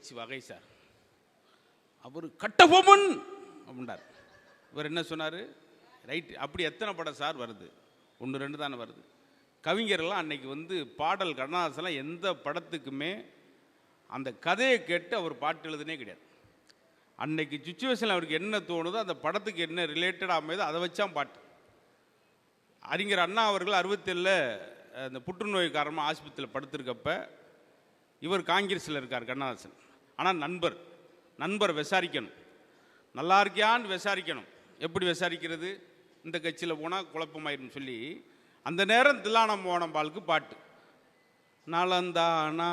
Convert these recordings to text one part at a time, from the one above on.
பேச்சு வகை சார். அவர் கட்டபொம்மன் அப்படின்றார். இவர் என்ன சொன்னார்? ரைட்டு, அப்படி எத்தனை படம் சார் வருது? 1 2 தானே வருது. கவிஞர்கள்லாம் அன்னைக்கு வந்து பாடல் கண்ணதாசன்லாம் எந்த படத்துக்குமே அந்த கதையை கேட்டு அவர் பாட்டு எழுதுனே கிடையாது. அன்னைக்கு சுச்சுவேஷனில் அவருக்கு என்ன தோணுதோ அந்த படத்துக்கு என்ன ரிலேட்டடாக அமைதோ அதை வச்சான் பாட்டு. அறிஞர் அண்ணா அவர்கள் 67 அந்த புற்றுநோய் காரணமாக ஆஸ்பத்திரியில் படுத்திருக்கப்ப இவர் காங்கிரஸில் இருக்கார் கண்ணதாசன். ஆனால் நண்பர் விசாரிக்கணும், நல்லா இருக்கியான்னு விசாரிக்கணும். எப்படி விசாரிக்கிறது? இந்த கட்சியில் போனால் குழப்பமாயிரும் சொல்லி அந்த நேரம் தில்லானா மோகனம்பாலுக்கு பாட்டு. நலந்தானா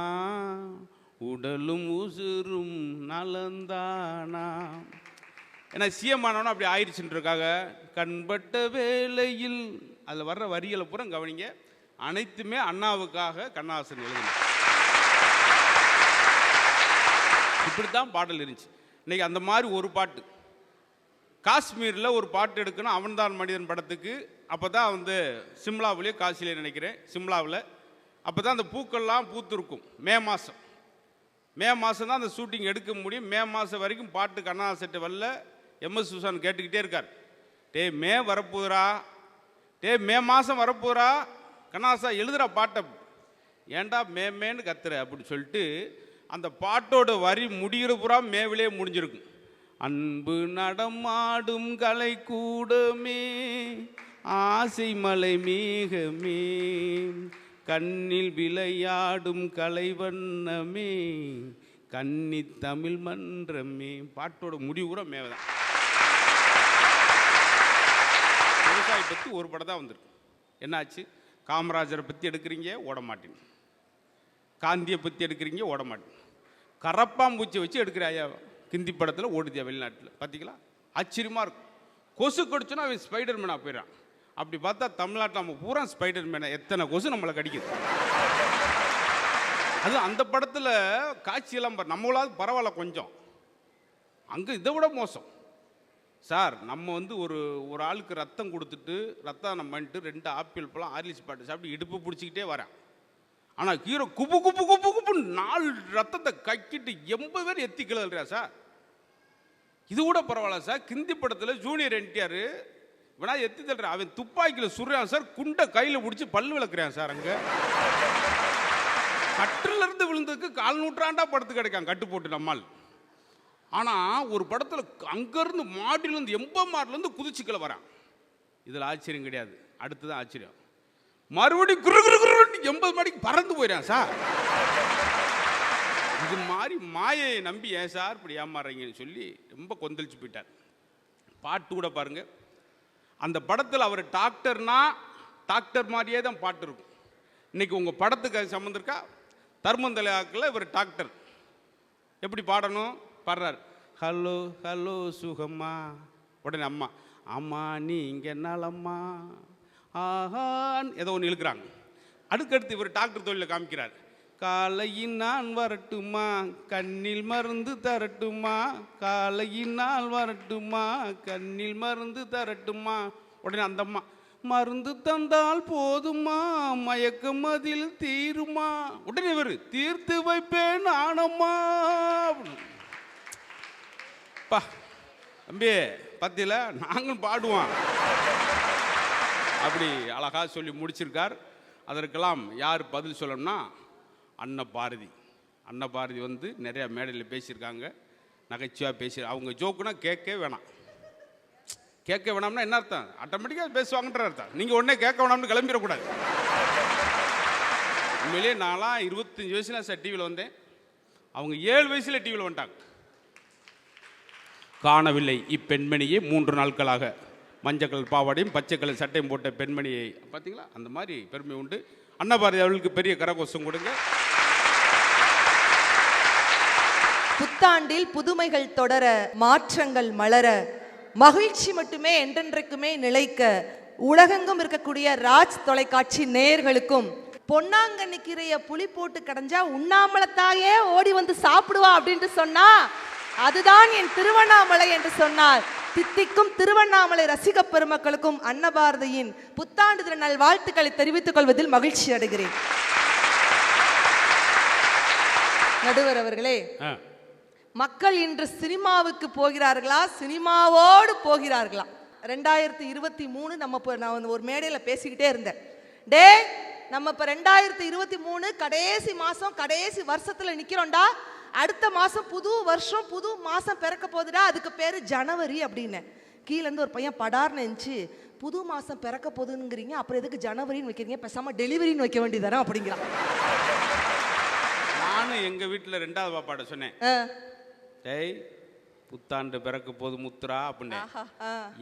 உடலும் உசுரும் நலந்தானா. ஏன்னா சிஎம் ஆனவனா அப்படி ஆயிடுச்சுன்றக்காக கண்பட்ட வேளையில் அதில் வர்ற வரிகளை பூரா கவனிங்க. அனைத்துமே அண்ணாவுக்காக கண்ணதாசன் எழுதினார். இப்படித்தான் பாடல் இருந்துச்சு. இன்னைக்கு அந்த மாதிரி ஒரு பாட்டு காஷ்மீரில் ஒரு பாட்டு எடுக்கணும், அவன்தான் மனிதன் படத்துக்கு. அப்போ தான் வந்து சிம்லாவிலே காசிலே நினைக்கிறேன், சிம்லாவில் அப்போ தான் அந்த பூக்கள்லாம் பூத்துருக்கும். மே மாதம் தான் அந்த ஷூட்டிங் எடுக்க முடியும். மே மாதம் வரைக்கும் பாட்டு கண்ணதாசன் வரல. எம்எஸ் சுசான் கேட்டுக்கிட்டே இருக்கார், மே வரப்போகிறா, மே மாதம் வரப்போகிறா, கண்ணதாசா எழுதுகிற பாட்டை ஏண்டா மேன்னு கத்துற அப்படின்னு சொல்லிட்டு அந்த பாட்டோட வரி முடிகிற புறா மேவிலே முடிஞ்சிருக்கும். அன்பு நடமாடும் கலை கூடமே ஆசை மலை மேகமே கண்ணில் விளையாடும் கலை வண்ணமே கன்னி தமிழ் மன்றமே. பாட்டோட முடிவுற மேவதான். விவசாயி பற்றி ஒரு படம் தான் வந்திருக்கு. என்னாச்சு? காமராஜரை பற்றி எடுக்கிறீங்க, ஓட மாட்டேங்க. காந்தியை பற்றி எடுக்கிறீங்க, ஓட மாட்டேங்க. கரப்பாம்பூச்சி வச்சு எடுக்கிறாயா ஹிந்தி படத்தில் ஓடுதியா வெளிநாட்டில்? பார்த்தீங்களா? ஆச்சரியமாக இருக்கும். கொசு கடிச்சோன்னா அவன் ஸ்பைடர் மேனாக போயிடான். அப்படி பார்த்தா தமிழ்நாட்டில் நம்ம பூரா ஸ்பைடர் மேனை, எத்தனை கொசு நம்மளை கடிக்குது. அது அந்த படத்தில் காட்சியெல்லாம் நம்மளாவது பரவாயில்ல கொஞ்சம், அங்கே இதை விட மோசம் சார். நம்ம வந்து ஒரு ஆளுக்கு ரத்தம் கொடுத்துட்டு ரத்தம் பண்ணிட்டு 2 ஆப்பிள் பழம் ஆர்லிஸ் பாட்டு சாப்பிட்டு இடுப்பு பிடிச்சிக்கிட்டே வரேன். ஆனால் ஹீரோ குப்புன்னு 4 ரத்தத்தை கக்கிட்டு 80 பேர் எத்தி கிளறா சார். இது கூட பரவாயில்ல சார். ஹிந்தி படத்தில் ஜூனியர் என்டிஆர் வேணா எத்தி தள்ளுறான், அவன் துப்பாக்கியில் சுடுறான் சார், குண்டை கையில் பிடிச்சி பல்லு விளக்குறான் சார். அங்கே கட்டிலிருந்து விழுந்ததுக்கு 4 நூற்றாண்டா படுத்து கிடைக்கான் கட்டு போட்டு நம்மால். ஆனால் ஒரு படத்தில் அங்கேருந்து மாடியிலேருந்து 80 மாடிலேருந்து குதிச்சுக்களை வரான். இதில் ஆச்சரியம் கிடையாது. அடுத்ததான் ஆச்சரியம், மறுபடியும் 80 மாடிக்கு பறந்து போயிடான் சார். இது மாதிரி மாயை நம்பி ஏன் சார் இப்படி ஏமாறுறீங்கன்னு சொல்லி ரொம்ப கொந்தளிச்சு போயிட்டார். பாட்டு கூட பாருங்க, அந்த படத்தில் அவர் டாக்டர்னா டாக்டர் மாதிரியே தான் பாட்டு இருக்கும். இன்னைக்கு உங்கள் படத்துக்கு அது சம்மந்தம் இருக்கா? தர்மந்தலையாக்கில் இவர் டாக்டர் எப்படி பாடணும் பாடுறார். ஹலோ ஹலோ சுகம்மா, உடனே அம்மா அம்மா நீ இங்கே நலம்மா ஆஹான் ஏதோ ஒன்று இழுக்கிறாங்க. அடுக்கடுத்து இவர் டாக்டர் தொழிலை காமிக்கிறார். காலையின் நான் வரட்டுமா, கண்ணில் மருந்து தரட்டுமா, காலையின் நாள் வரட்டுமா, கண்ணில் மருந்து தரட்டுமா. உடனே அந்த அம்மா மருந்து தந்தால் போதுமா, மயக்கம் அதில் தீருமா. உடனே இவர் தீர்த்து வைப்பேன் ஆனம்மா. பா தம்பி பத்தியில நாங்களும் பாடுவோம் அப்படி அழகா சொல்லி முடிச்சிருக்கார். அதற்கெல்லாம் யார் பதில் சொல்லணும்னா அன்னபாரதி வந்து நிறைய மேடையில் பேசியிருக்காங்க, நகைச்சுவாக பேசி. அவங்க ஜோக்குனா கேட்கவே வேணாம்னா என்ன அர்த்தம்? ஆட்டோமேட்டிக்காக பேசுவாங்கன்ற அர்த்தம். நீங்கள் உடனே கேட்க வேணாம்னு கிளம்பிடக்கூடாது. உண்மையிலேயே நான்லாம் 25 வயசுல சார் டிவியில் வந்தேன், அவங்க 7 வயசுல டிவியில் வந்துட்டாங்க. காணவில்லை இப்பெண்மணியை 3 நாட்களாக, மஞ்சள் கலர் பாவாடையும் பச்சை கலர் சட்டையும் போட்ட பெண்மணியை பார்த்தீங்களா? அந்த மாதிரி பெருமை உண்டு. அன்னபாரதி அவர்களுக்கு பெரிய கரகோஷம் கொடுங்க. புத்தாண்டில் புதுமைகள் தொடர, மாற்றங்கள் மலர, மகிழ்ச்சி மட்டுமே என்றென்றைக்குமே நிலைக்க, உலகெங்கும் இருக்கக்கூடிய ராஜ் தொலைக்காட்சி நேயர்களுக்கும் பொன்னாங்கண்ணி கீரையை புளி போட்டு கடைஞ்சா உண்ணாமலத்தாயே ஓடி வந்து சாப்பிடுவா அப்படின்ட்டு சொன்னா அதுதான் என் திருவண்ணாமலை என்று சொன்னார். தித்திக்கும் திருவண்ணாமலை ரசிக பெருமக்களுக்கும் அன்னபாரதியின் புத்தாண்டு தின நல் வாழ்த்துக்களை தெரிவித்துக் கொள்வதில் மகிழ்ச்சி அடைகிறேன். நடுவர் அவர்களே, மக்கள் இன்று சினிமாவுக்கு போகிறார்களா, சினிமாவோடு போகிறார்களா? 2023 நான் ஒரு மேடையில பேசிக்கிட்டே இருந்தேன். நம்ம இப்ப 2023 கடைசி மாசம், கடைசி வருஷத்துல நிக்கிறோம்டா. அடுத்த மாசம் புது வருஷம், புது மாசம் பிறக்க போகுதுடா, அதுக்கு பேரு ஜனவரி அப்படின்னு. கீழே இருந்து ஒரு பையன் படார்னு இருந்துச்சு, புது மாசம் பிறக்க போகுதுங்கிறீங்க, அப்புறம் எதுக்கு ஜனவரின்னு வைக்கிறீங்க, பேசாம டெலிவரின்னு வைக்க வேண்டியதானே அப்படிங்கிறான். நானும் எங்க வீட்டுல 2வது பாப்பாட்ட சொன்னேன், டேய் புத்தாண்டு பிறக்க போது முத்துரா அப்படின்னு.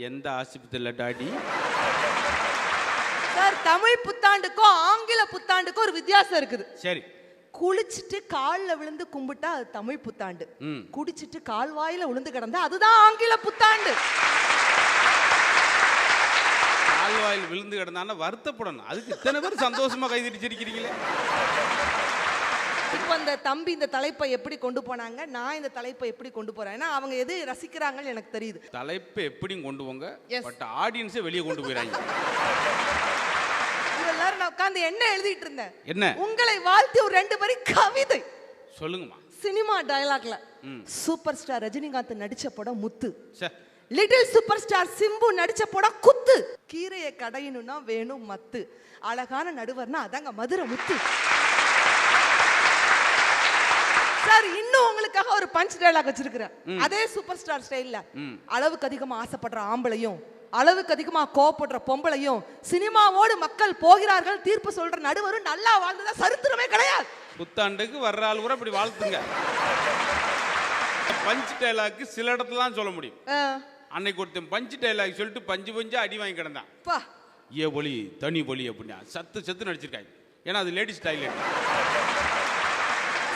எந்த ஆஸ்பத்திரியில டாடி? சார், தமிழ் புத்தாண்டுக்கும் ஆங்கில புத்தாண்டுக்கும் ஒரு வித்தியாசம் இருக்குது. சரி. குளிச்சுட்டு காலில் விழுந்து கும்பிட்டா அது தமிழ் புத்தாண்டு. குடிச்சிட்டு கால்வாயில விழுந்து கிடந்தா அதுதான் ஆங்கில புத்தாண்டு. கால்வாயில் விழுந்து கிடந்தான்னா வருத்தப்படணும். அதுக்கு இத்தனை பேர் சந்தோஷமா கைதிரிச்சிருக்கிறீங்களே. இப்போ அந்த தம்பி இந்த தலைப்பை எப்படி கொண்டு போனாங்க, நான் இந்த தலைப்பை எப்படி கொண்டு போறேன், ஏன்னா அவங்க எது ரசிக்கிறாங்கன்னு எனக்கு தெரியுது. தலைப்பை எப்படியும் கொண்டு போங்க, பட் ஆடியன்ஸை வெளியே கொண்டு போயிறாங்க. எல்லாரும் நான் உட்கார்ந்து என்ன எழுதிட்டு இருந்தேன், என்ன உங்களை வாழ்த்தி ஒரு 2 வரி கவிதை சொல்லுங்கம்மா. சினிமா டயலாக்ல சூப்பர் ஸ்டார் ரஜினிகாந்த் நடிச்ச படம் முத்து, சரி. லிட்டில் சூப்பர் ஸ்டார் சிம்பு நடிச்ச படம் குத்து. கீரையை கடையணும்னா வேணும் மத்து, அழகான நடுவர்னா அதாங்க மதுரை முத்து. சார், இன்னும் உங்களுக்காக ஒரு பஞ்ச் டயலாக் வச்சிருக்கிறேன். அதே சூப்பர் ஸ்டார் ஸ்டைல்ல, அளவுக்கு அதிகமா ஆசைப்படுற ஆம்பளையும் அளவுக்கு அதிகமா கோவப்படுற பொம்பளையும் சினிமாவோடு மக்கள் போகிறார்கள் தீர்ப்பு சொல்ற நடுவரும் நல்லா வாழ்ந்ததா சரித்திரமே கிடையாது. புத்தாண்டுக்கு வர்ற ஆள் கூட இப்படி வாழ்த்துங்க. பஞ்ச் டைலாக் சில இடத்துல தான் சொல்ல முடியும். அன்னைக்கு ஒருத்தன் பஞ்ச் டைலாக் சொல்லிட்டு பஞ்சு அடி வாங்கி கிடந்தான். ஏ ஒலி தனி ஒலி அப்படின்னா சத்து நடிச்சிருக்காங்க. ஏன்னா அது லேடிஸ் டைலாக்.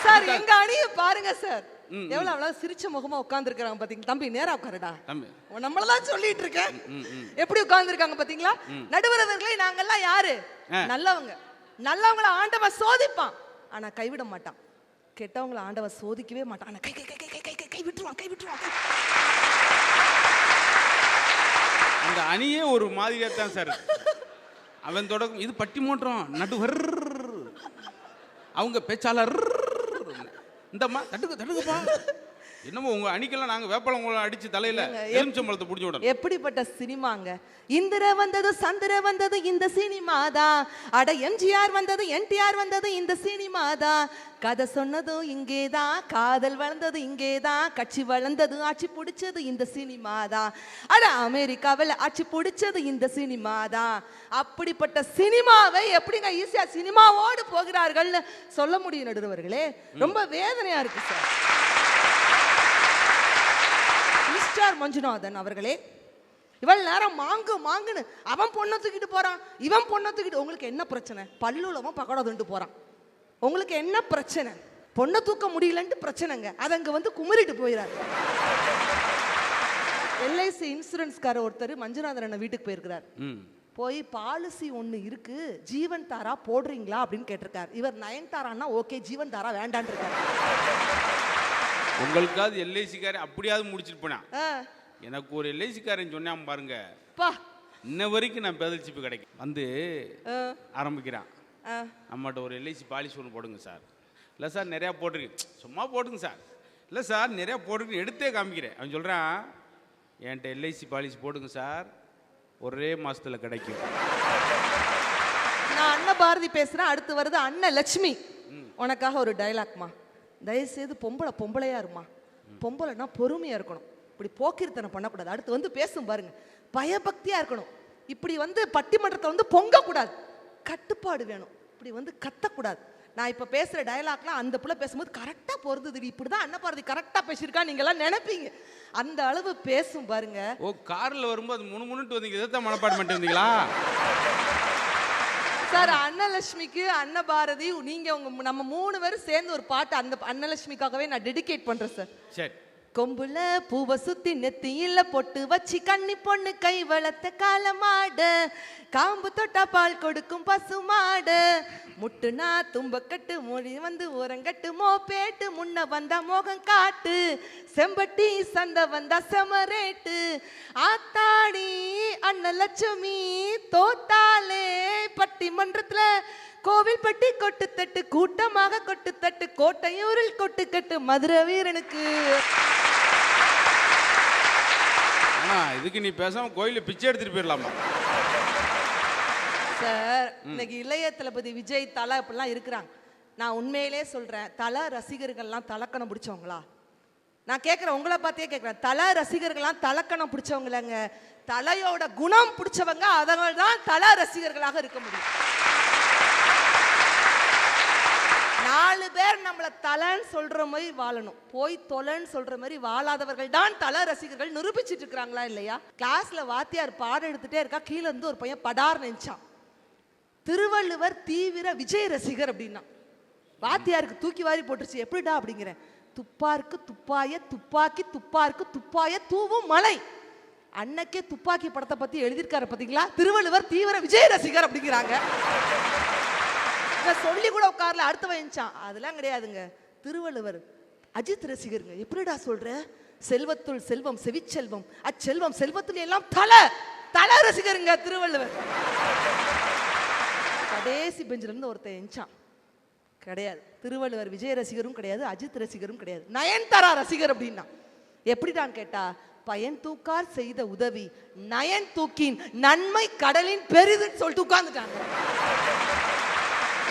சார், எங்க அணிய பாருங்க சார், எவ்வளவு சிரிச்ச முகமா உட்கார்ந்து இருக்காங்க பாத்தீங்களா? தம்பி நேரா உட்காருடா, நம்மளதான் சொல்லிட்டு இருக்கேன். எப்படி உட்கார்ந்து இருக்காங்க பாத்தீங்களா? நடுவர் அவர்களே, நாங்கெல்லாம் யாரு? நல்லவங்க. நல்லவங்களை ஆண்டவன் சோதிப்பான், ஆனா கைவிட மாட்டான். கெட்டவங்களை ஆண்டவன் சோதிக்கவே மாட்டான், ஆனா கை விட்டுருவான். அந்த அணியே ஒரு மாதிரியா தான் சார். அவன் தொடக்கம் இது பட்டிமன்றம் நடுவர், அவங்க பேச்சாளர், இந்தம்மா தட்டுக்குப்பா. என்னமோ உங்க அணிக்கெல்லாம் நாங்க வேப்பளம் அடிச்சு தலையில எலுமிச்சம்பழத்தை புடிச்சு விடணும். எப்படிப்பட்ட சினிமாங்க. இந்திர வந்தது சந்திர வந்தது இந்த சினிமா தான், அட எம்ஜிஆர் வந்தது என்டிஆர் வந்தது இந்த சினிமா தான், கதை சொன்னதும் இங்கேதான், காதல் வளர்ந்தது இங்கேதான், கட்சி வளர்ந்தது ஆட்சி பிடிச்சது இந்த சினிமா தான், அட அமெரிக்காவில் ஆட்சி பிடிச்சது இந்த சினிமா தான். அப்படிப்பட்ட சினிமாவை எப்படிங்க ஈஸியா சினிமாவோடு போகிறார்கள்னு சொல்ல முடியும் நடுவர்களே? ரொம்ப வேதனையா இருக்கு சார். மிஸ்டர் மஞ்சுநாதன் அவர்களே, இவள் நேரம் மாங்குன்னு அவன் பொண்ணை தூக்கிட்டு போறான், இவன் பொண்ணை தூக்கிட்டு, உங்களுக்கு என்ன பிரச்சனை? பல்லுலவன் பக்கோடா தூண்டு போறான், உங்களுக்கு என்ன பிரச்சனை? பொண்ணை தூக்க முடியலன்ட்டு பிரச்சனைங்க, அதை அங்க வந்து குமரிட்டு போயிடாரு. LIC இன்சூரன்ஸ்கார ஒருத்தர் மஞ்சுநாதன் வீட்டுக்கு போயிருக்கிறார். போய் பாலிசி ஒன்று இருக்கு, ஜீவன் தாரா போடுறீங்களா அப்படின்னு கேட்டிருக்காரு. இவர் நயன்தாரான்னா ஓகே, ஜீவன் தாரா வேண்டான் இருக்காரு. உங்களுக்காவது LIC-காரன் அப்படியாவது முடிச்சுட்டு போனா, எனக்கு ஒரு LIC-காரன் சொன்னான் பாருங்க, இன்ன வரைக்கும் நான் பதில் கிடைக்கும். வந்து ஆரம்பிக்கிறான், நம்மகிட்ட ஒரு LIC பாலிசி ஒன்று போடுங்க சார். இல்லை சார் நிறையா போட்டிருக்கு, சும்மா போடுங்க சார். இல்லை சார் நிறையா போட்டுருக்கு, எடுத்தே காமிக்கிறேன். அவன் சொல்கிறான், என்கிட்ட LIC பாலிசி போடுங்க சார், ஒரே மாசத்துல கிடைக்கும். நான் அண்ணன் பாரதி பேசுறேன். அடுத்து வருது அண்ணன் லட்சுமி. உனக்காக ஒரு டைலாக்மா. தயவுசெய்து பொம்பளையா இருமா, பொம்பளைனா பொறுமையா இருக்கணும், இப்படி போக்கிருத்தனை பண்ணக்கூடாது. அடுத்து வந்து பேசும் பாருங்க, பயபக்தியா இருக்கணும். இப்படி வந்து பட்டிமன்றத்தை வந்து பொங்கக்கூடாது, கட்டுப்பாடு வேணும். இப்படி வந்து கத்தக்கூடாது. நான் இப்ப பேசுற டயலாக்லாம் அந்த புள்ள பேசும்போது கரெக்டா பொருந்தது. இப்படிதான் அன்னபாரதி கரெக்டா பேசியிருக்கா நீங்க எல்லாம் நினைப்பீங்க, அந்த அளவு பேசும் பாருங்க. ஓ, கார்ல வரும்போது முன்னுட்டு வந்தீங்க, இதைத்தான் மனப்பாடம் பண்ணிட்டு வந்தீங்களா சார்? அன்னலட்சுமிக்கு அன்னபாரதி நீங்க உங்க நம்ம 3 பேரும் சேர்ந்து ஒரு பாட்டு அந்த அன்னலட்சுமிக்காகவே நான் டெடிகேட் பண்றேன் சார். சரி. கொம்புல பூவ சுத்தி நெத்தியில பொட்டு வச்சு கன்னி பொண்ணு கை வளர்த்த காலமாடு, காம்பு தொட்டா பால் கொடுக்கும் பசு மாடு, முட்டுனா தும்பக்கட்டு மொழி வந்து ஓரங்கட்டு மோப்பேட்டு, முன்ன வந்தா மோகம் காட்டு, செம்பட்டி சந்தை வந்தா செமரேட்டு, ஆத்தாடி அன்னலட்சுமி தோத்தாலே பட்டிமன்றத்துல கோவில்பட்டி கொட்டுத்தட்டு கூட்டமாக கொட்டுத்தட்டு கோட்டையூரில் கொட்டுக்கட்டு மதுரை வீரனுக்கு. ஆனா இதுக்கு நீ பேசாம கோயில பிச்சை எடுத்துட்டு போயிடலாமா? சார் இன்னைக்கு இளைய தளபதி விஜய் தலை இப்படிலாம் இருக்கிறாங்க. நான் உண்மையிலே சொல்றேன், தலை ரசிகர்கள்லாம் தலக்கணம் பிடிச்சவங்களா? நான் கேட்குறேன், உங்களை பார்த்தே கேட்குறேன். தலை ரசிகர்கள்லாம் தலக்கணம் பிடிச்சவங்களங்க. தலையோட குணம் பிடிச்சவங்க அதனால தான் தலை ரசிகர்களாக இருக்க முடியும். 4 பேர் நம்மளை தலைன்னு சொல்ற மாதிரி வாழணும், போய் தொலைன்னு சொல்ற மாதிரி வாழாதவர்கள் தான் தலை ரசிகர்கள் நிரூபிச்சுட்டு இருக்கிறாங்களா இல்லையா? கிளாஸ்ல வாத்தியார் பாடம் எடுத்துட்டே இருக்கா, கீழே இருந்து ஒரு பையன் படார் நினைச்சான், திருவள்ளுவர் தீவிர விஜய் ரசிகர் அப்படின்னா. வாத்தியாருக்கு தூக்கி வாரி போட்டுருச்சு. எப்படிடா அப்படிங்கிறேன். துப்பாருக்கு துப்பாய துப்பாக்கி துப்பாருக்கு துப்பாய தூவும் மலை. அன்னைக்கே துப்பாக்கி படத்தை பத்தி எழுதியிருக்காரு பாத்தீங்களா? திருவள்ளுவர் தீவிர விஜய் ரசிகர் அப்படிங்கிறாங்க. சொல்லி கூட உட்கார்ல அடுத்த வயஞ்சான். அதெல்லாம் கிடையாதுங்க. திருவள்ளுவர் அஜித் ரசிகருங்க. எப்படிடா சொல்ற? செல்வத்துள் செல்வம் செவிச்செல்வம் அச்செல்வம் செல்வத்துல எல்லாம் தலை ரசிகருங்க திருவள்ளுவர். கடைசி பெஞ்சில இருந்து ஒருத்தன் எஞ்சான். கிடையாது, திருவள்ளுவர் விஜய் ரசிகரும் கிடையாது, அஜித் ரசிகரும் கிடையாது, நயன்தாரா ரசிகர் அப்படின்னா. எப்படிதான் கேட்டா, பயன் தூக்கார் செய்த உதவி நயன் தூக்கின் நன்மை கடலின் பெரிதுன்னு சொல்லிட்டு உட்கார்ந்துட்டாங்க.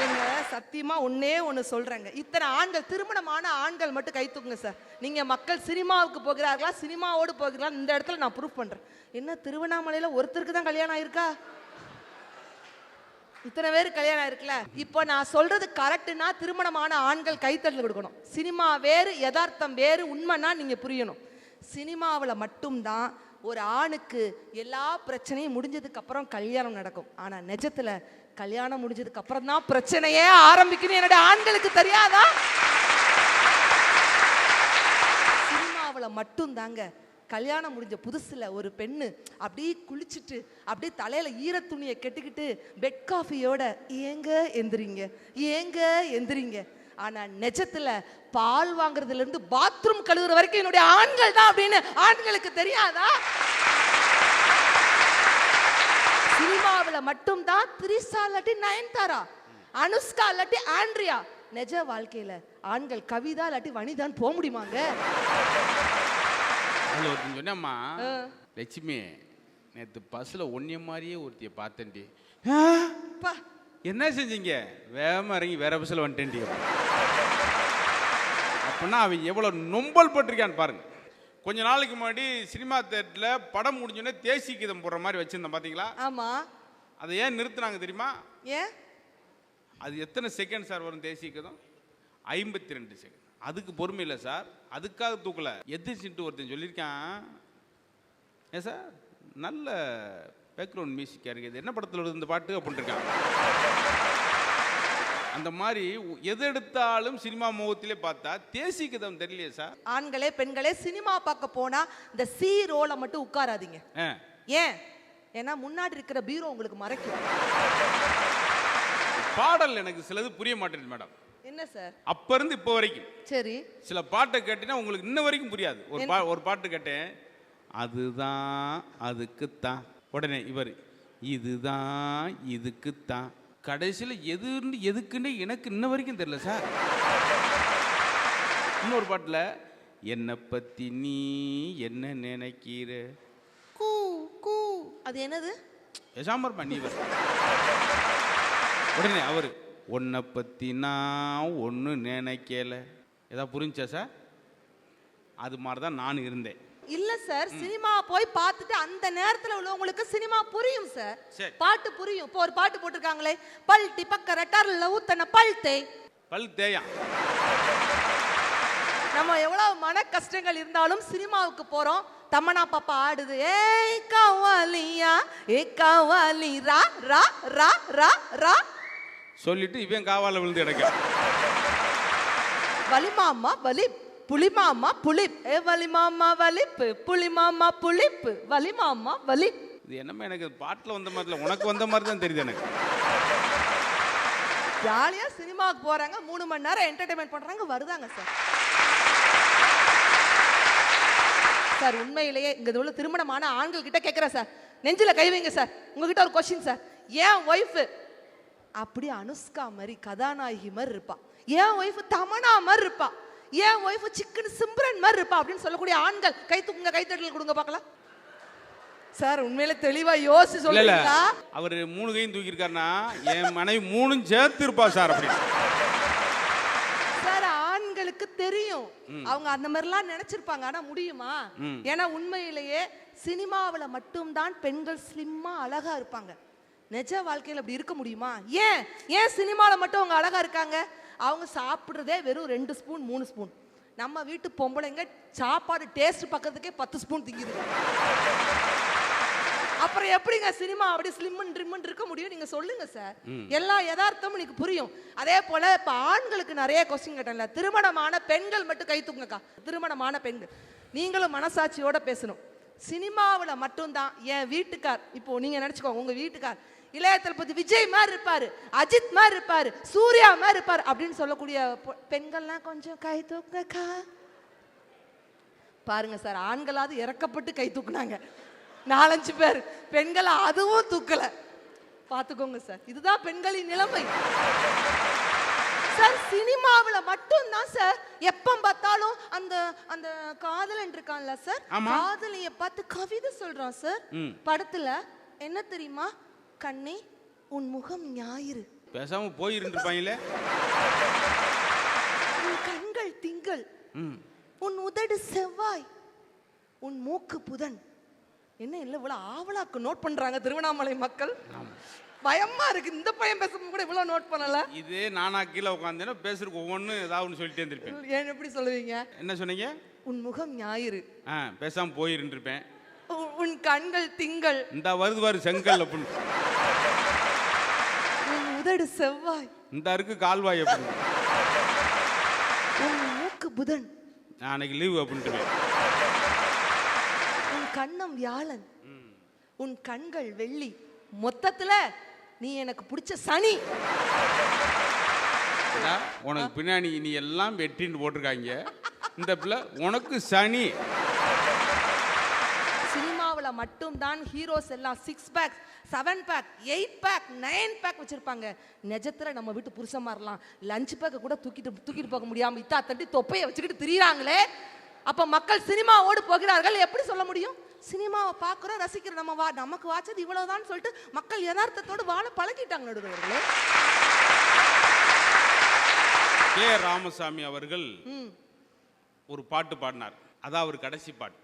எங்க சத்தியமா ஒண்ணு சொல்றேங்க, இத்தனை ஆண்கள், திருமணமான ஆண்கள் மட்டும் கை தூக்குங்க சார். நீங்க மக்கள் சினிமாவுக்கு போகிறார்களா, சினிமாவோடு போகிறார்களா? இந்த இடத்துல நான் ப்ரூஃப் பண்றேன். என்ன திருவண்ணாமலையில ஒருத்தருக்கு தான் கல்யாணம் ஆயிருக்கா? இத்தனை பேர் கல்யாணம் ஆயிருக்குல்ல. இப்போ நான் சொல்றது கரெக்டுனா திருமணமான ஆண்கள் கைத்தட்டல் கொடுக்கணும். சினிமா வேறு, யதார்த்தம் வேறு, உண்மைனா நீங்க புரியணும். சினிமாவில் மட்டும்தான் ஒரு ஆணுக்கு எல்லா பிரச்சனையும் முடிஞ்சதுக்கு அப்புறம் கல்யாணம் நடக்கும். ஆனா நிஜத்துல கல்யாணம் முடிஞ்சதுக்கு அப்புறம் தான் பிரச்சனையே ஆரம்பிக்கணும். என்னோட ஆண்களுக்கு தெரியாதா? சினிமாவில் மட்டும்தாங்க கல்யாணம் முடிஞ்ச புதுசுல ஒரு பெண்ணு அப்படியே குளிச்சுட்டு அப்படியே தலையில ஈர துணியை கெட்டிக்கிட்டு பெட் காஃபியோட ஏங்க எந்திரிங்க. ஆனா நிஜத்துல பால் வாங்குறதுல இருந்து பாத்ரூம் கழுவுற வரைக்கும் என்னுடைய ஆண்கள் தான் அப்படின்னு ஆண்களுக்கு தெரியாதா? சினிமாவில் மட்டும்தான் திரிசா இல்லாட்டி நயன்தாரா, அனுஷ்கா இல்லாட்டி ஆண்ட்ரியா. நிஜ வாழ்க்கையில ஆண்கள் கவிதா இல்லாட்டி வனிதான் போக முடியுமாங்க? சொன்னம்மா லட்சுமி, நேற்று பஸ்ல ஒன்னிய மாதிரியே ஒருத்திய பார்த்தேன்டி. என்ன செஞ்சீங்க? வேகமா இறங்கி வேற பஸ்ல வந்துட்டேன்டி. அப்படின்னா அவன் எவ்வளவு நொம்பல் பட்டிருக்கான்னு பாருங்க. கொஞ்ச நாளைக்கு முன்னாடி சினிமா தியேட்டர்ல படம் முடிஞ்சோடனே தேசி கீதம் போடுற மாதிரி வச்சிருந்தேன் பாத்தீங்களா? ஆமா. அதை ஏன் நிறுத்தினாங்க தெரியுமா? ஏன்? அது எத்தனை செகண்ட் சார் வரும் தேசிய கீதம்? 52 செகண்ட். அதுக்கு பொறுமை இல்லை சார், அதுக்காக தூக்கல. எதிர்ச்சின்ட்டு ஒருத்தன் சொல்லியிருக்கான், ஏன் சார் நல்ல பேக்ரவுண்ட் மியூசிக்காக இருக்குது, என்ன படத்தில் வருது இந்த பாட்டு அப்படின்ட்டு இருக்கான். அந்த மாதிரி எது எடுத்தாலும் சினிமா முகத்திலே பார்த்தா தேசிய கீதம் தெரியலையே சார். ஆண்களே பெண்களே, சினிமா பார்க்க போனா இந்த சி ரோல மட்டும் உட்காராதீங்க. ஏன்? ஏன்னா முன்னாடி இருக்கிற பீரோ உங்களுக்கு மறைக்கும். பாடல் எனக்கு சிலது புரிய மாட்டேங்குது மேடம். என்ன சார்? அப்ப இருந்து இப்போ வரைக்கும் சரி சில பாட்டை கேட்டீங்கன்னா உங்களுக்கு இன்ன வரைக்கும் புரியாது. ஒரு பாட்டு கேட்டேன், அதுதான் அதுக்குத்தான், உடனே இவர் இதுதான் இதுக்குத்தான், கடைசியில் எதுக்குன்னு எனக்கு இன்ன வரைக்கும் தெரியல சார். இன்னொரு பாட்டில் என்னை பத்தி நீ என்ன நினைக்கிற, கூ கூ, அது என்னது? எசாமர் பண்ணி உடனே அவர் உன்னை பற்றி நான் ஒன்று நினைக்கல. ஏதாவது புரிஞ்சா சார்? அது மாதிரி தான் நான் இருந்தேன். இல்ல சார், சினிமா போய் பார்த்துட்டு அந்த நேரத்தில் உள்ளவங்களுக்கு சினிமா புரியும் சார், பாட்டு புரியும். இப்போ ஒரு பாட்டு போட்டிருக்காங்களே, பல்ட்டி பக்க ரெட்டார்ல ஊத்தன பல் தேயா. நம்ம எவ்வளவு மன கஷ்டங்கள் இருந்தாலும் சினிமாவுக்கு போறோம், தமன்னா பாப்பா ஆடுது, ஏய் கவாலியா ஏ கவாலி ரா ரா ரா ரா ரா சொல்லிட்டு இவன் காவால விழுந்து கிடக்க. வலிமாமா வலிப் புளிமாமா புளிப், ஏ வலிமாமா வலிப்பு புளிமாமா புளிப்பு வலிமாமா வலிப். இது என்னமா எனக்கு பாட்டில் வந்த மாதிரி இல்லை, உனக்கு வந்த மாதிரி தான் தெரியுது எனக்கு. ஜாலியா சினிமாவுக்கு போறாங்க, 3 மணி நேரம் என்டர்டைன்மெண்ட் பண்றாங்க, வருதாங்க சார். சார் உண்மையிலேயே இங்க உள்ள திருமணமான ஆண்கள் கிட்ட கேட்கிறேன் சார், நெஞ்சில கை வைங்க சார். உங்ககிட்ட ஒரு கொஸ்டின் சார், ஏன் ஒய்ஃப் அப்படி அனுஷ்கா மாதிரி கதாநாயகி மாதிரி இருப்பா, என் ஒய்ஃப் தமனா மாதிரி இருப்பா, என் ஒய்ஃப் சிக்கன் சிம்ரன் மாதிரி இருப்பா அப்படின்னு சொல்லக்கூடிய ஆண்கள் கை தூக்குங்க, கைத்தட்டல் கொடுங்க பார்க்கலாம். சார் உண்மையில தெளிவா யோசிச்சு சொல்லுங்களா? அவர் 3 கையும் தூக்கி இருக்காருன்னா என் மனைவி 3 சேர்த்து இருப்பா சார் அப்படி. சார் ஆண்களுக்கு தெரியும், அவங்க அந்த மாதிரிலாம் நினைச்சிருப்பாங்க, ஆனா முடியுமா? ஏன்னா உண்மையிலேயே சினிமாவில் மட்டும்தான் பெண்கள் ஸ்லிம்மா அழகா இருப்பாங்க. நிஜ வாழ்க்கையில் அப்படி இருக்க முடியுமா? ஏன் ஏன் சினிமாவில் மட்டும் அவங்க அழகா இருக்காங்க? அவங்க சாப்பிட்றதே வெறும் 2 ஸ்பூன் 3 ஸ்பூன். நம்ம வீட்டு பொம்பளைங்க சாப்பாடு டேஸ்ட் பக்கத்துக்கே 10 ஸ்பூன் திங்குது. அப்புறம் எப்படிங்க சினிமா அப்படி ஸ்லிம் ட்ரிம் இருக்க முடியும்? நீங்க சொல்லுங்க சார். எல்லா யதார்த்தமும் எனக்கு புரியும். அதே போல இப்ப ஆண்களுக்கு நிறைய கொஸ்டின் கேட்டேன்ல, திருமணமான பெண்கள் மட்டும் கை தூக்குங்கக்கா. திருமணமான பெண்கள் நீங்களும் மனசாட்சியோட பேசணும். சினிமாவில் மட்டும்தான் என் வீட்டுக்கார், இப்போ நீங்க நினைச்சுக்கோங்க, உங்க வீட்டுக்கார் இளைய தளபதி விஜய் மாதிரி இருப்பாரு, அஜித் மாதிரி இருப்பாரு, சூர்யா மாதிரி இருப்பாரு அப்படின்னு சொல்லக்கூடிய பெண்கள்லாம் கொஞ்சம் கை தூக்குங்கக்கா. பாருங்க சார், ஆண்களாவது இறக்கப்பட்டு கை தூக்குனாங்க, 4-5 பேர் பெண்கள் அதுவும் தூக்கல. பாத்துக்கோங்க சார், இதுதான் பெண்களின் நிலைமை சார். சினிமாவில் மட்டும்தான் சார் எப்ப பார்த்தாலும் அந்த அந்த காதலன் இருக்கான்ல சார், காதலிய பார்த்து கவிதை சொல்றான் சார். படத்துல என்ன தெரியுமா? கண்ணே உன் முகம் ஞாயிறு, பேசாம போய் இருந்திருப்பாங்களே. உன் கண்கள் திங்கள், உன் உதடு செவ்வாய், உன் மூக்கு புதன். என்ன இல்லை இவ்வளவு ஆவலாக்கு நோட் பண்றாங்க திருவண்ணாமலை மக்கள். பயமா இருக்கு, இந்த பையன் பேசும்போது கூட இவ்வளவு நோட் பண்ணல. இது நானா கீழே உட்காந்தேன்னா பேசுறதுக்கு ஒவ்வொன்று ஏதாவது சொல்லிட்டே இருந்திருப்பேன். ஏன் எப்படி சொல்லுவீங்க? என்ன சொன்னீங்க? உன் முகம் ஞாயிறு, பேசாம போய் இருந்திருப்பேன். உன் கண்கள் திங்கள், இந்த வருது செங்கல் அப்படின்னு. உன் உதடு செவ்வாய், இந்த இருக்கு கால்வாய் அப்படின்னு. உன் மூக்கு புதன், நான் அன்னைக்கு லீவ் அப்படின்ட்டு. உன் கண்ணம் வியாழன், உன் கண்கள் வெள்ளி. மொத்தத்துல நீ எனக்கு பிடிச்ச சனி. உனக்கு பின்னாடி நீ எல்லாம் வெட்டின்னு போட்டிருக்காங்க, இந்த பிள்ளை உனக்கு சனி. சினிமாவில் மட்டும்தான் ஹீரோஸ் எல்லாம் 6 பேக் 7 பேக் 8 பேக் 9 பேக் வச்சிருப்பாங்க. நிஜத்துல நம்ம வீட்டு புருஷன் மாதிரிலாம் லஞ்ச் பேக்கை கூட தூக்கிட்டு போக முடியாம இத்தா தட்டி தொப்பையை வச்சுக்கிட்டு திரியிறாங்களே. அப்ப மக்கள் சினிமாவோடு போகிறார்கள் எப்படி சொல்ல முடியும்? சினிமாவை பார்க்குறோம், ரசிக்கிறோம், நமக்கு வாச்சது இவ்வளவுதான் சொல்லிட்டு மக்கள் யதார்த்தத்தோடு வாழ பழகிட்டாங்க. நடுவர்களே, கே ராமசாமி அவர்கள் ஒரு பாட்டு பாடினார், அதான் அவர் கடைசி பாட்டு.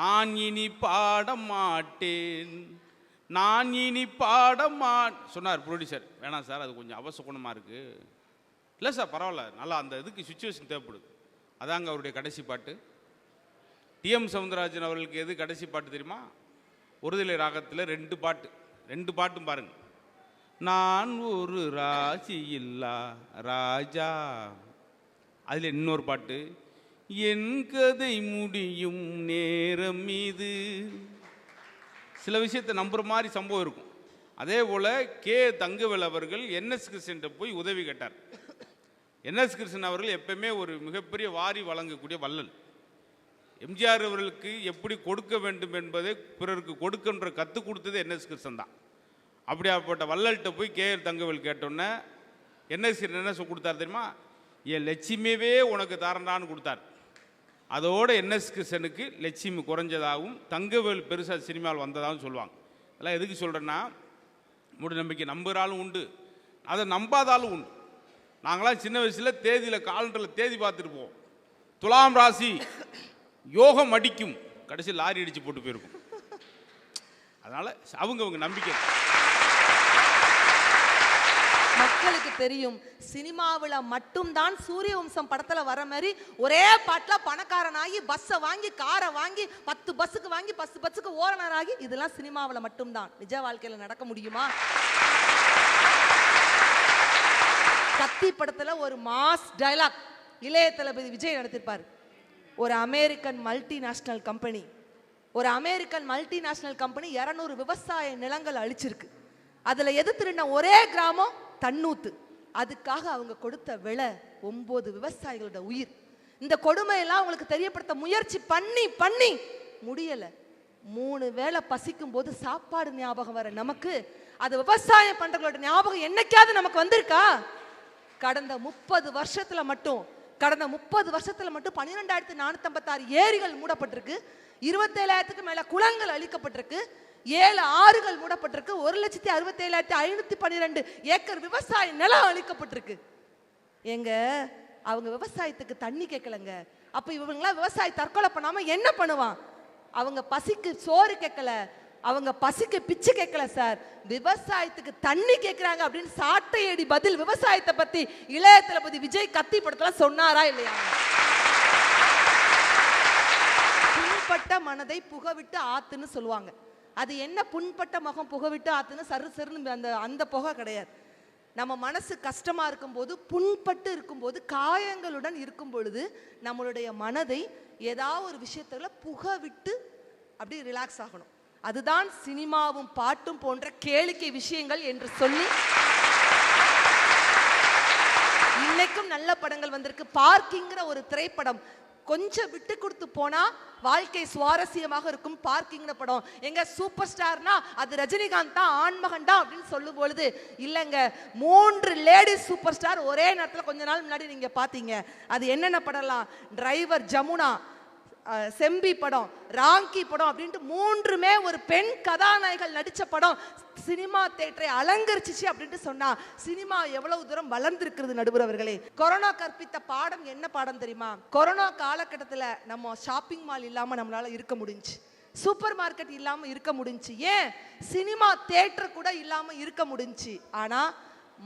நான் இனி பாட மாட்டேன், நான் இனி பாட சொன்னார் ப்ரொடியூசர். வேணாம் சார், அது கொஞ்சம் அவசகுணமாக இருக்குது. இல்லை சார் பரவாயில்ல, நல்லா அந்த இதுக்கு சுச்சுவேஷன் தேவைப்படுது. அதாங்க அவருடைய கடைசி பாட்டு. டிஎம் சவுந்தரராஜன் அவர்களுக்கு எது கடைசி பாட்டு தெரியுமா? ஒருதலை ராகத்தில் 2 பாட்டு, 2 பாட்டும் பாருங்க. நான் ஒரு ராசி இல்லா ராஜா, அதில் இன்னொரு பாட்டு, என் கதை முடியும் நேரம் மீது. சில விஷயத்தை நம்புற மாதிரி சம்பவம் இருக்கும். அதே போல் கே தங்கவேல் அவர்கள் NS கிருஷ்ணன் போய் உதவி கேட்டார். NS கிருஷ்ணன் அவர்கள் எப்பவுமே ஒரு மிகப்பெரிய வாரி வழங்கக்கூடிய வள்ளல். எம்ஜிஆர் அவர்களுக்கு எப்படி கொடுக்க வேண்டும் என்பதை பிறருக்கு கொடுக்கின்ற கற்றுக் கொடுத்தது NS கிருஷ்ணன் தான். அப்படியாப்பட்ட வள்ளல்கிட்ட போய் கே தங்கவேல் கேட்டோன்னே NS கிருஷ்ணன் என்ன கொடுத்தார் தெரியுமா? என் லட்சுமியவே உனக்கு தரண்டான்னு கொடுத்தார். அதோட NS கிருஷ்ணனுக்கு லட்சுமி குறைஞ்சதாகவும் தங்கவேல் பெருசாக சினிமாவில் வந்ததாகவும் சொல்லுவாங்க. அதெல்லாம் எதுக்கு சொல்கிறேன்னா, மூட நம்பிக்கை நம்புகிறாலும் உண்டு, அதை நம்பாதாலும் உண்டு. நாங்களாம் சின்ன வயசில் தேதியில் காலண்டரில் தேதி பார்த்துட்டு போவோம். துலாம் ராசி யோகம் அடிக்கும், கடைசி லாரி அடித்து போட்டு போயிருக்கும். அதனால் அவங்க நம்பிக்கை. மக்களுக்கு தெரியும், சினிமாவில் மட்டும்தான் சூரிய வம்சம் படத்தில் வர மாதிரி ஒரே பாட்டில் பணக்காரனாகி பஸ்ஸை வாங்கி காரை வாங்கி 10 பஸ்ஸுக்கு வாங்கி 10 பஸ்ஸுக்கு ஓரணராகி, இதெல்லாம் சினிமாவில் மட்டும்தான். நிஜ வாழ்க்கையில் நடக்க முடியுமா? கத்தி படத்தில் ஒரு மாஸ் டைலாக் இளைய தளபதி விஜய் நடத்திருப்பார். ஒரு அமெரிக்கன் மல்டிநேஷனல் கம்பெனி 200 விவசாய நிலங்கள் அழிச்சிருக்கு. அதில் எது திருடின ஒரே கிராமம் தன்னூத்து. அதுக்காக அவங்க கொடுத்த விலை 9 விவசாயிகளோட உயிர். இந்த கொடுமையெல்லாம் அவங்களுக்கு தெரியப்படுத்த முயற்சி பண்ணி முடியலை. 3 வேளை பசிக்கும் போது சாப்பாடு ஞாபகம் வர நமக்கு அது விவசாயம் பண்றவங்களோட ஞாபகம் என்னைக்காவது நமக்கு வந்திருக்கா? கடந்த 30 வருஷத்துல மட்டும் 12,456 ஏரிகள் மூடப்பட்டிருக்கு, 27,000க்கு மேல குளங்கள் அழிக்கப்பட்டிருக்கு, 7 ஆறுகள் மூடப்பட்டிருக்கு, 1,67,512 ஏக்கர் விவசாய நிலம் அழிக்கப்பட்டிருக்கு. எங்க அவங்க விவசாயத்துக்கு தண்ணி கேட்கலங்க. அப்ப இவங்களாம் விவசாய தற்கொலை பண்ணாம என்ன பண்ணுவான்? அவங்க பசிக்கு சோறு கேட்கல, அவங்க பசிக்கு பிச்சு கேட்கல சார், விவசாயத்துக்கு தண்ணி கேட்கிறாங்க அப்படின்னு சாட்டையடி பதில் விவசாயத்தை பத்தி இளைய தளபதி விஜய் கத்தி படத்துல சொன்னாரா இல்லையா? புண்பட்ட மனதை புகவிட்டு ஆத்துன்னு சொல்லுவாங்க. அது என்ன புண்பட்ட முகம் புகவிட்டு ஆத்துன்னு சரு சருன்னு அந்த புகை கிடையாது. நம்ம மனசு கஷ்டமா இருக்கும்போது, புண்பட்டு இருக்கும்போது, காயங்களுடன் இருக்கும் பொழுது நம்மளுடைய மனதை ஏதாவது ஒரு விஷயத்துல புகவிட்டு அப்படி ரிலாக்ஸ் ஆகணும். அதுதான் சினிமாவும் பாட்டும் போன்ற கேளிக்கை விஷயங்கள் என்று சொல்லி இன்னைக்கும் நல்ல படங்கள் வந்திருக்கு. பார்க்கிங்கிற ஒரு திரைப்படம் கொஞ்சம் விட்டு கொடுத்து போனா வாழ்க்கை சுவாரஸ்யமாக இருக்கும். பார்க்கிங்கிற படம் எங்க சூப்பர் ஸ்டார்னா அது ரஜினிகாந்த் தான், ஆண்மகன் தான் அப்படின்னு சொல்லும் பொழுது இல்லைங்க, 3 லேடிஸ் சூப்பர் ஸ்டார் ஒரே நேரத்தில் கொஞ்ச நாள் முன்னாடி நீங்க பாத்தீங்க. அது என்னென்ன படம்லாம்? டிரைவர், ஜமுனா, செம்பி படம், ராங்கி படம் அப்படின்ட்டு 3மே ஒரு பெண் கதாநாயகர்கள் நடிச்ச படம் சினிமா தியேட்டரை அலங்கரிச்சிச்சு அப்படின்ட்டு சொன்னா சினிமா எவ்வளவு தூரம் வளர்ந்திருக்கிறது நடுவர் அவர்களே. கொரோனா கற்பித்த பாடம் என்ன பாடம் தெரியுமா? கொரோனா காலகட்டத்தில் நம்ம ஷாப்பிங் மால் இல்லாம நம்மளால இருக்க முடிஞ்சு, சூப்பர் மார்க்கெட் இல்லாம இருக்க முடிஞ்சு, ஏன் சினிமா தியேட்டர் கூட இல்லாம இருக்க முடிஞ்சு. ஆனா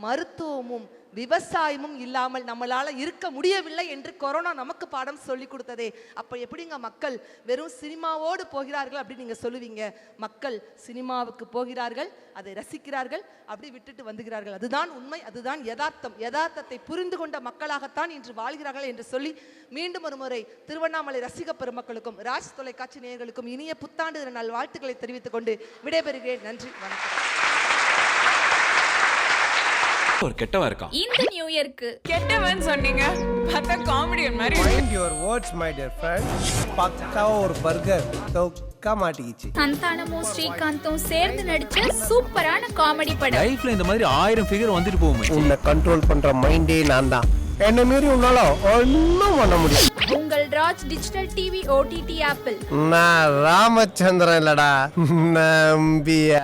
மருத்துவமும் விவசாயமும் இல்லாமல் நம்மளால இருக்க முடியவில்லை என்று கொரோனா நமக்கு பாடம் சொல்லி கொடுத்ததே. அப்ப எப்படிங்க மக்கள் வெறும் சினிமாவோடு போகிறார்கள் அப்படின்னு நீங்க சொல்லுவீங்க? மக்கள் சினிமாவுக்கு போகிறார்கள், அதை ரசிக்கிறார்கள், அப்படி விட்டுட்டு வந்துகிறார்கள். அதுதான் உண்மை, அதுதான் யதார்த்தம். யதார்த்தத்தை புரிந்து கொண்ட மக்களாகத்தான் இன்று வாழ்கிறார்கள் என்று சொல்லி மீண்டும் ஒரு முறை திருவண்ணாமலை ரசிக பெருமக்களுக்கும் ராஜ் தொலைக்காட்சி நேயர்களுக்கும் இனிய புத்தாண்டு நல் வாழ்த்துக்களை தெரிவித்துக் கொண்டு விடைபெறுகிறேன். நன்றி, வணக்கம். ஒரு கெட்டவன் இருக்கான். இந்த நியூ இயர்க்கு கெட்டவன் சொன்னீங்க, பார்த்தா காமெடியன் மாதிரி. Mind your words, my dear friend. பக்காவா ஒரு பர்கர் தொக்கா மாட்டிக்கிச்சு. சந்தானமும் ஸ்ரீகாந்தும் சேர்ந்து நடிச்ச சூப்பரான காமெடி படம். லைஃப்ல இந்த மாதிரி 1000 ஃபிகர் வந்துட்டு போகுமே. உன்னை கண்ட்ரோல் பண்ற மைண்டே நான் தான். என்ன மீறி உன்னால ஒன்னும் பண்ண முடியும். உங்கள் Raj digital TV OTT apple. நான் ராமச்சந்திரன் இல்லடா, நம்பியா.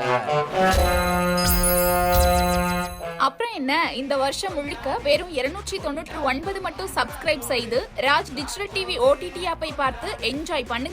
அப்புறம் என்ன, இந்த வருஷம் முழுக்க வெறும் 299 மட்டும் சப்ஸ்கிரைப் செய்து ராஜ் டிஜிட்டல் டிவி ஓடிடி ஆப்பை பார்த்து என்ஜாய் பண்ணுங்க.